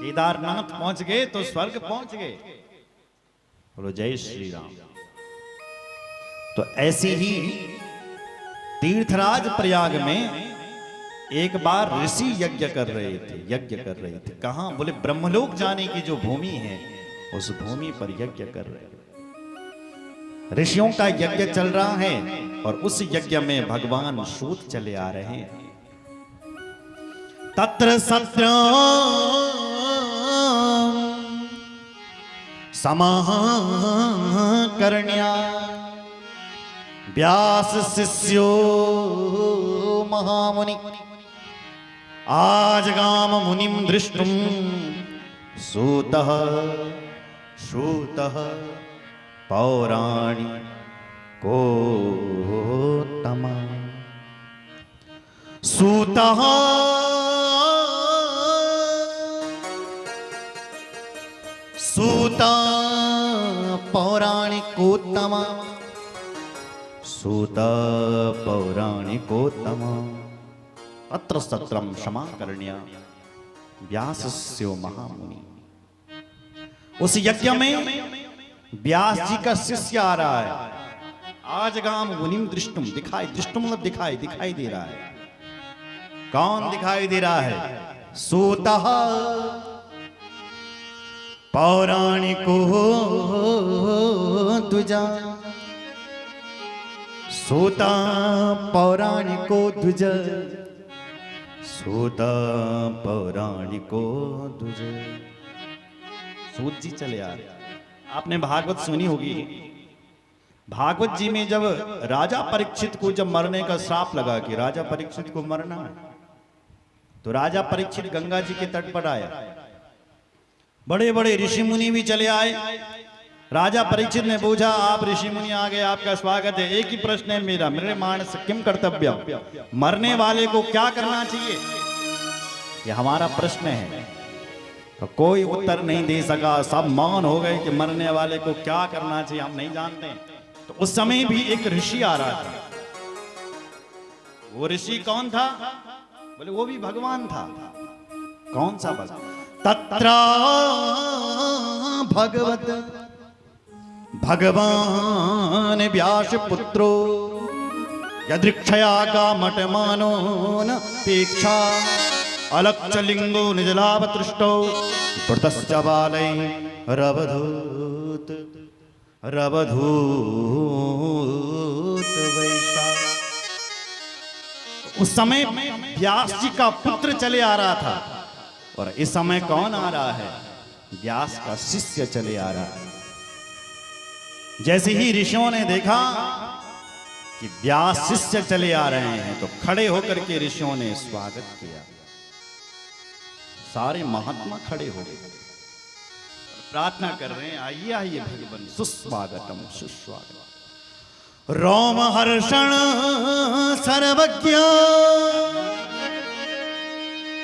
केदारनाथ पहुंच गए तो स्वर्ग पहुंच गए। बोलो जय श्री राम। तो ऐसी ही तीर्थराज प्रयाग में एक बार ऋषि यज्ञ कर रहे थे। कहां? बोले ब्रह्मलोक जाने की जो भूमि है उस भूमि पर यज्ञ कर रहे हैं। ऋषियों का यज्ञ चल रहा है और उस यज्ञ में भगवान सूत चले आ रहे हैं। तत्र सत्यं समाकर्ण्या व्यास शिष्यो महामुनि आजगाम मुनिम दृष्टुम सूतः पौराणिकोत्तमा। सूतः सूता पौराणिकोत्तमा सूत पौराणिकोत्तमा। अत्र सत्रम क्षमाकर्ण्य व्यासस्यो महामुनि। उस यज्ञ में व्यास जी का शिष्य आ रहा है। आजगाम मुनिम दृष्टुम, दृष्टुम मतलब दिखाई दे रहा है। कौन दिखाई दे रहा है? सूतः पौराणिको द्विजा। सूता पौराणिको द्विज, सूता पौराणिको द्विज। सूत जी चले आ रहे। आपने भागवत सुनी होगी। भागवत जी में जब राजा परीक्षित को जब मरने का श्राप लगा कि राजा परीक्षित को मरना है, तो राजा परीक्षित गंगा जी के तट पर आया। बड़े बड़े ऋषि मुनि भी चले आए। राजा परीक्षित ने पूछा, आप ऋषि मुनि आ गए, आपका स्वागत है। एक ही प्रश्न है मेरा, मेरे मानस किम कर्तव्य, मरने वाले को क्या करना चाहिए, ये हमारा प्रश्न है। तो कोई उत्तर नहीं दे सका। सब मौन हो गए कि मरने वाले को क्या करना चाहिए हम नहीं जानते। तो उस समय भी एक ऋषि आ रहा था। वो ऋषि कौन था? बोले वो भी भगवान था। कौन सा भगवान? तत्रा भगवत भगवान व्यास पुत्रो यदृक्षया कामटमानो न पेक्षा अलक्षलिंगो निजलाभतृष्टो पृतश्च बालै रवधूत वैशा। उस समय व्यास जी का पुत्र चले आ रहा था और इस समय कौन आ रहा है? व्यास का शिष्य चले आ रहा है। जैसे ही ऋषियों ने देखा कि व्यास शिष्य चले आ रहे हैं तो खड़े होकर के ऋषियों ने स्वागत किया। सारे महात्मा खड़े हो गए, प्रार्थना कर रहे हैं, आइए आइए भगवान, सुस्वागतम सुस्वागतम। रोम हर्षण सर्वज्ञ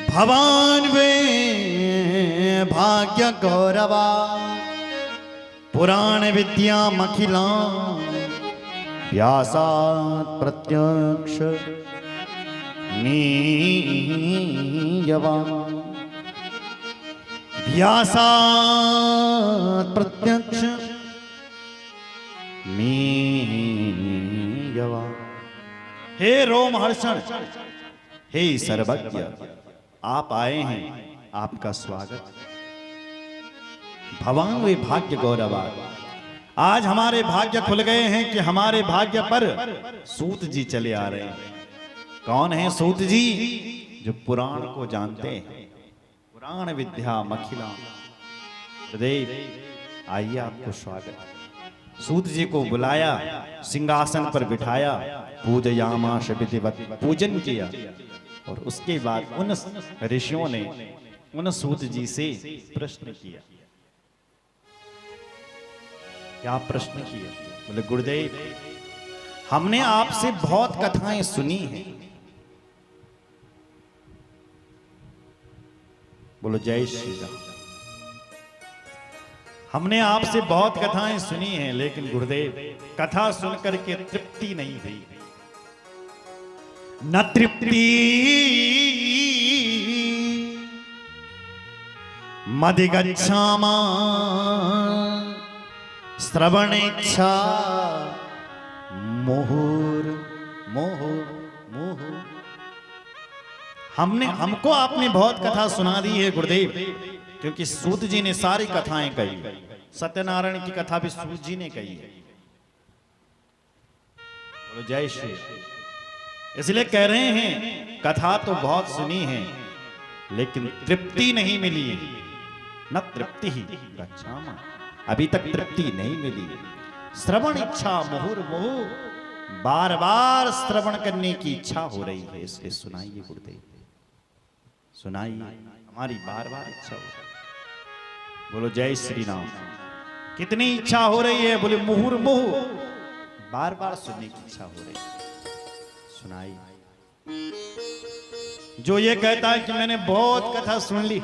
भवान वे भाग्य गौरवा पुराण विद्या मखिला व्यासात् प्रत्यक्ष नीयवा। व्यासात् प्रत्यक्ष मीयवा। हे रोमहर्षण, हे सर्वज्ञ, आप आए हैं, आपका स्वागत। भवान वे भाग्य गौरवा, आज हमारे भाग्य खुल गए हैं कि हमारे भाग्य पर सूत जी चले आ रहे हैं। कौन है सूत जी? जो पुराण को जानते हैं, पुराण विद्या मखिला। गुरुदेव आइए, आपको स्वागत। सूत जी को बुलाया, सिंहासन पर बिठाया, पूजयामास विधिवत, पूजन किया। और उसके बाद उन ऋषियों ने उन सूत जी से प्रश्न किया। क्या प्रश्न किया? बोले गुरुदेव, हमने आपसे बहुत कथाएं सुनी हैं। बोलो जय श्री राम। हमने आपसे बहुत कथाएं सुनी हैं, लेकिन गुरुदेव कथा सुनकर के तृप्ति नहीं हुई। न तृप्ति मदिगच्छामा श्रवणेच्छा मुहुर मुहुर मुहुर। हमको आपने बहुत कथा सुना दी है गुरुदेव, क्योंकि सूत जी ने सारी कथाएं कही। सत्यनारायण की कथा भी सूत जी ने कही है। बोलो जय श्री। इसलिए कह रहे हैं कथा तो बहुत सुनी है, लेकिन तृप्ति नहीं मिली है। न तृप्ति ही गच्छामा, अभी तक तृप्ति नहीं मिली। श्रवण इच्छा मुहुर मुहु, बार बार श्रवण करने की इच्छा हो रही है। इसलिए सुनाइए गुरुदेव, सुनाइए, हमारी बार बार इच्छा हो रही है। बोलो जय श्री राम। कितनी इच्छा हो रही है? बोले मुहुर मुहु, बार बार सुनने की इच्छा हो रही है। सुनाइए। जो ये कहता है कि मैंने बहुत कथा सुन ली,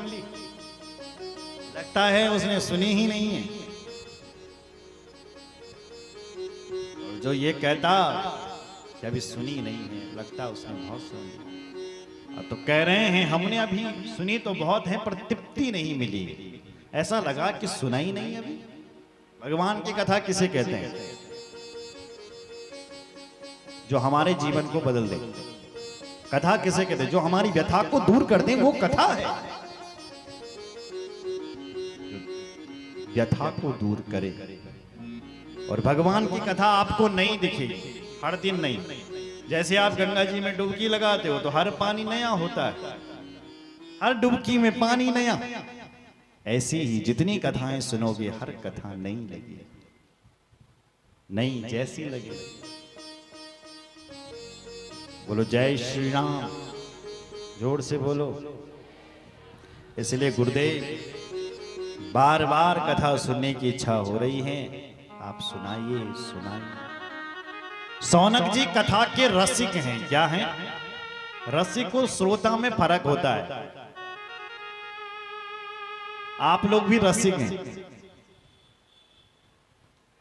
लगता है उसने सुनी ही नहीं है। और जो ये कहता कि अभी सुनी नहीं है, लगता उसने बहुत सुनी। अब तो कह रहे हैं हमने अभी सुनी तो बहुत है, पर तृप्ति नहीं मिली। ऐसा लगा कि सुना ही नहीं अभी। भगवान की कथा किसे कहते हैं? जो हमारे जीवन को बदल दे। कथा किसे कहते हैं? जो हमारी व्यथा को दूर कर दे, वो कथा है। व्यथा को दूर करे। और भगवान की कथा आपको नहीं दिखेगी, हर दिन नहीं। जैसे आप गंगा जी में डुबकी लगाते हो तो हर पानी नया होता है, हर डुबकी में पानी नया। ऐसी ही जितनी कथाएं सुनोगे, हर कथा नई लगी, नई जैसी लगे। बोलो जय श्री राम, जोर से बोलो। इसलिए गुरुदेव बार बार कथा सुनने की इच्छा हो रही है। आप सुनाइए, सुनाइए। सौनक जी कथा के रसिक हैं। क्या हैं? रसिक और श्रोता में फर्क होता है। आप लोग भी रसिक हैं।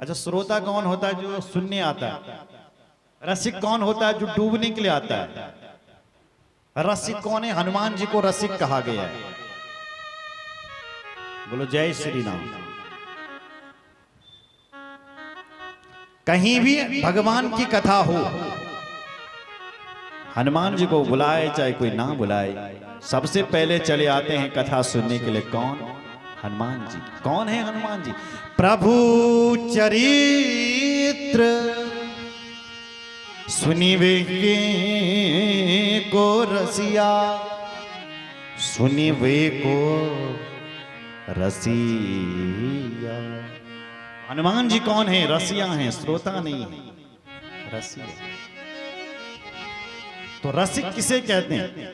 अच्छा, श्रोता कौन होता है? जो सुनने आता है। रसिक कौन होता है? जो डूबने के लिए आता है। रसिक कौन है? हनुमान जी को रसिक कहा गया है। बोलो जय श्री राम। कहीं भी भगवान की कथा हो, हनुमान जी को बुलाए चाहे कोई ना बुलाए, सबसे पहले चले आते हैं कथा सुनने के लिए। कौन? हनुमान जी। कौन है हनुमान जी? प्रभु चरित्र सुनिवे को रसिया, सुनिवे को रसिया। हनुमान जी कौन है? रसिया हैं, श्रोता नहीं है, रसिया। तो रसिक किसे कहते हैं?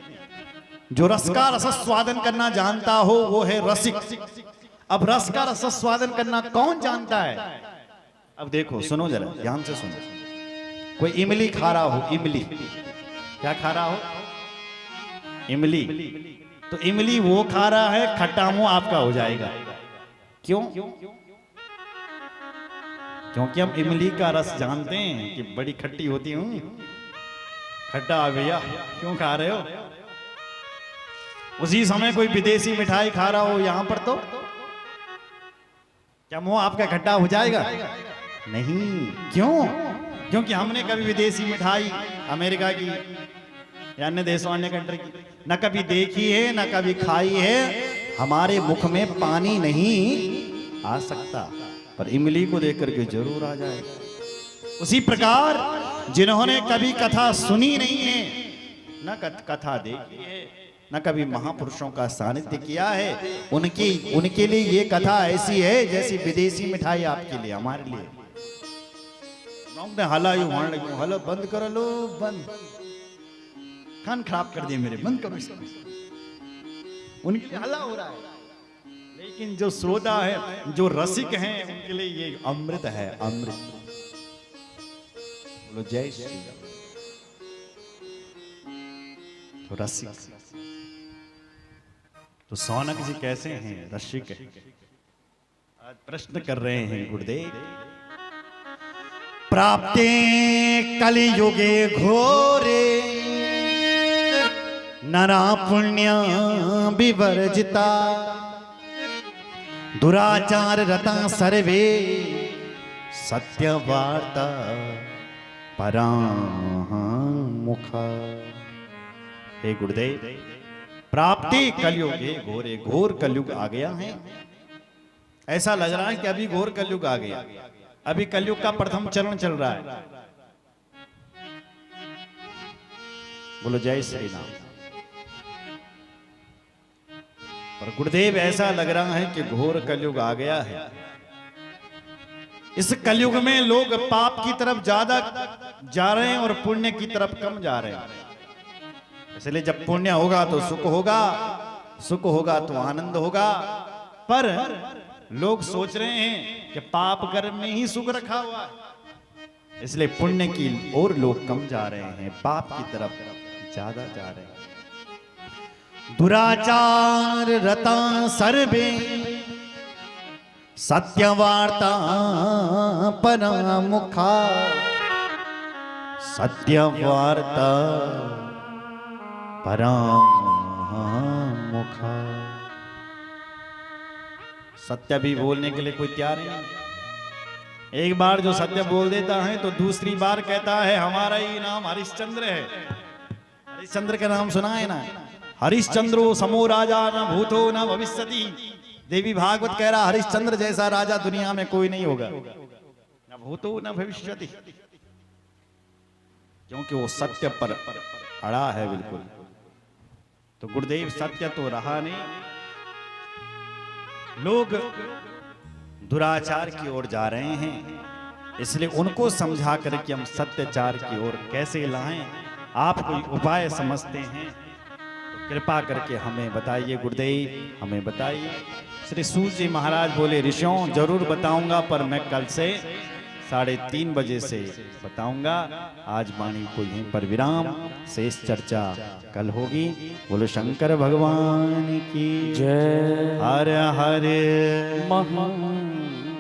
जो रस का रसस्वादन करना जानता हो वो है रसिक। अब रस का रसस्वादन करना कौन जानता है? अब देखो, सुनो जरा ध्यान से सुनो। कोई इमली खा रहा हो, इमली, क्या खा रहा हो? इमली। तो इमली वो खा रहा है, खट्टा मुंह आपका हो जाएगा। क्यों? क्योंकि हम इमली का रस जानते हैं कि बड़ी खट्टी होती हूं। खट्टा भैया क्यों खा रहे हो? उसी समय कोई विदेशी मिठाई खा रहा हो यहां पर, तो क्या मुंह आपका खट्टा हो जाएगा? नहीं। क्यों? क्योंकि हमने कभी विदेशी मिठाई अमेरिका की या अन्य देशों, अन्य कंट्री की न कभी देखी है, न कभी खाई है। हमारे मुख में पानी नहीं आ सकता, पर इमली को देख करके जरूर आ जाएगा। उसी प्रकार जिन्होंने कभी कथा सुनी नहीं है, न कथा देखी है, न कभी महापुरुषों का सानिध्य किया है, उनके लिए ये कथा ऐसी है जैसी विदेशी मिठाई आपके लिए, हमारे लिए। हला हलो, बंद कर लो, बंद। कान खराब कर दिए मेरे, बंद करो इसको। उनके लिए हला हो रहा है, लेकिन जो श्रोता है, जो रसिक हैं, उनके लिए ये अमृत है, अमृत। बोलो जय श्री राम। तो रसिक, तो सौनक जी कैसे हैं? रसिक है। आज प्रश्न कर रहे हैं गुरुदेव। प्राप्ते कलियुगे घोरे नरा पुण्य विवर्जिता, दुराचार रता सर्वे सत्य वार्ता परामुखा। हे गुरुदेव, प्राप्ति कलयुग है, घोरे घोर कलयुग आ गया है। ऐसा लग रहा है कि अभी घोर कलयुग आ गया, अभी कलयुग का प्रथम चरण चल रहा है। बोलो जय श्री राम। पर गुरुदेव ऐसा लग रहा है कि घोर कलयुग आ गया है। इस कलयुग में लोग पाप की तरफ ज्यादा जा रहे हैं और पुण्य की तरफ कम जा रहे हैं। इसलिए जब पुण्य होगा तो सुख होगा, सुख होगा तो आनंद होगा। पर लोग सोच रहे हैं कि पाप कर्म में ही सुख रखा हुआ है, इसलिए पुण्य की ओर लोग कम जा रहे हैं, पाप की तरफ ज्यादा जा रहे हैं। दुराचार रता सर्वे सत्यवार्ता परामुखा। सत्यवार्ता परामुखा। सत्य भी बोलने के लिए कोई तैयार नहीं। एक बार जो सत्य बोल देता है तो दूसरी बार कहता है हमारा ही नाम हरिश्चंद्र है। हरिश्चंद्र का नाम सुना है ना? हरिश्चंद्रो समो राजा न भूतो न भविष्यति। देवी भागवत कह रहा हरिश्चंद्र जैसा राजा दुनिया में कोई नहीं होगा, न भूतो न भविष्यति, क्योंकि वो सत्य पर अड़ा है बिल्कुल। तो गुरुदेव सत्य तो रहा नहीं, लोग दुराचार की ओर जा रहे हैं, इसलिए उनको समझा कर कि हम सत्याचार की ओर कैसे लाएं, आप कोई उपाय समझते हैं तो कृपा करके हमें बताइए गुरुदेव, हमें बताइए। श्री सूत जी महाराज बोले ऋषियों जरूर बताऊंगा, पर मैं कल से 3:30 बजे से बताऊंगा। आज वाणी को यहीं पर विराम, शेष चर्चा कल होगी। बोलो शंकर भगवान की जय। हर हर महा